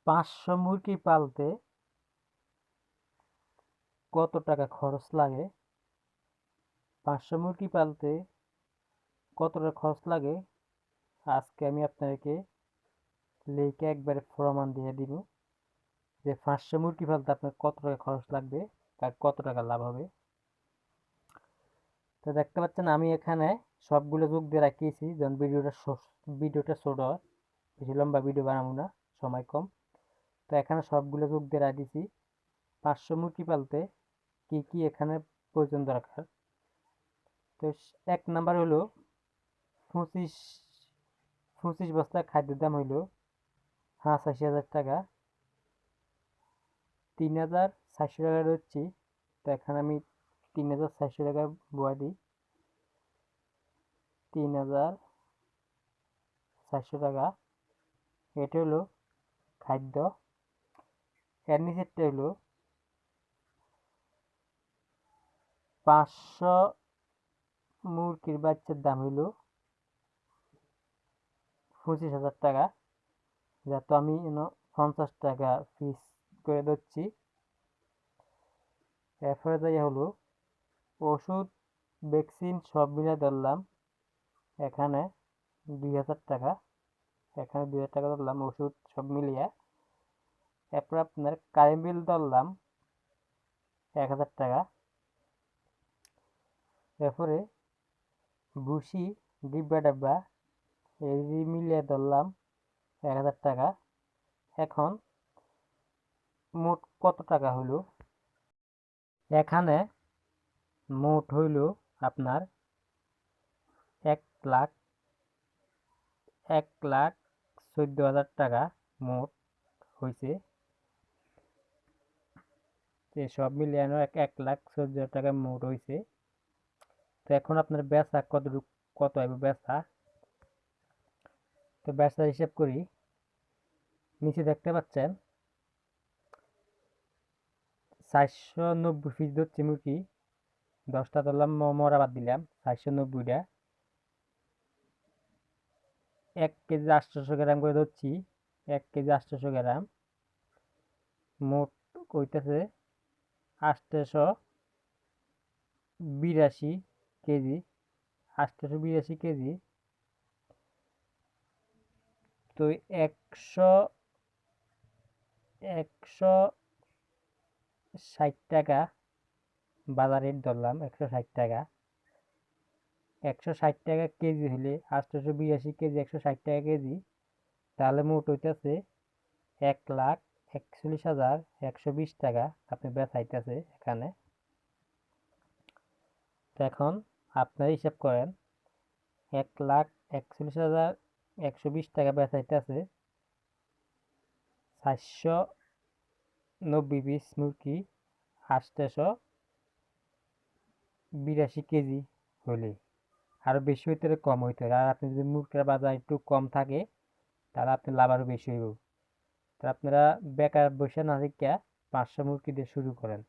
500 মুরগি পালতে কত টাকা খরচ লাগে? 500 মুরগি পালতে কত টাকা খরচ লাগে আজকে আমি আপনাদেরকে লেখে একবারে প্রমাণ দিয়ে দিব যে 500 মুরগি পালতে আপনার কত টাকা খরচ লাগবে আর কত টাকা লাভ হবে। তো দেখতে পাচ্ছেন আমি এখানে সবগুলো যোগ দিয়ে রাখিয়েছি, যেন ভিডিওটা ছোট হয়, বেশি লম্বা ভিডিও বানাবো না, সময় কম। তো এখানে সবগুলো যোগ দিয়ে রাখিয়েছি। 500 মুরগি পালতে কি কি এখানে প্রয়োজন দরকার। তো 1 নাম্বার হলো 25 বস্তা খাদ্যের দাম হইল 85,000 টাকা। 3,400 টাকা দিচ্ছি, তো এখানে আমি 3,400 টাকা বয়া দিই। 3,400 টাকা, এটা হলো খাদ্য। এর নিচেরটা হলো 500 মুরগির বাচ্চার দাম হইল 25,000 টাকা, যা তো আমি 50 টাকা ফিস করে দিচ্ছি। এরপরে যাই হলো ওষুধ ভ্যাকসিন সব মিলে ধরলাম এখানে 2,000 টাকা, এখানে 2,000 টাকা ধরলাম ওষুধ সব মিলিয়ে। এরপর আপনার কারেন্ট বিল ধরলাম 1,000 টাকা। এরপরে ভুসি ডিব্বা ডাব্বা এই মিলিয়ে ধরলাম 1,000 টাকা। এখন মোট কত টাকা হলো? এখানে মোট হইল আপনার 1,14,000 টাকা মোট হয়েছে। সব মিলিয়ে 1,14,000 টাকা মোট হয়েছে। তো এখন আপনার বেচা কত হবে বেচা। তো বেচা হিসাব করি, নিচে দেখতে পাচ্ছেন 490 পিস ধরছি মুরগি, 10টা ধরলাম, মরা বাদ দিলাম, 490টা। 1 কেজি 800 গ্রাম করে ধরছি, 1 কেজি 800 গ্রাম, মোট হইতেছে 882 কেজি। 882 কেজি, তো 160 টাকা বাজার রেট ধরলাম, 160 টাকা। 160 টাকা কেজি হলে 882 কেজি 160 টাকা কেজি, তাহলে মোট হইতেছে 1,41,120 টাকা আপনি বেচাইতেছে এখানে। তো এখন আপনার হিসাব করেন 1,41,120 টাকা বেচাইতেছে 490 পিস মুরগি 882 কেজি হলে। আরো বেশি হইতে কম হইতে, আর আপনি যদি মুরগির বাজার একটু কম থাকে তাহলে আপনি লাভ আরো বেশি হইব। তো আপনারা বেকার বসে না থেকে 500 মুরগি দিয়ে শুরু করেন।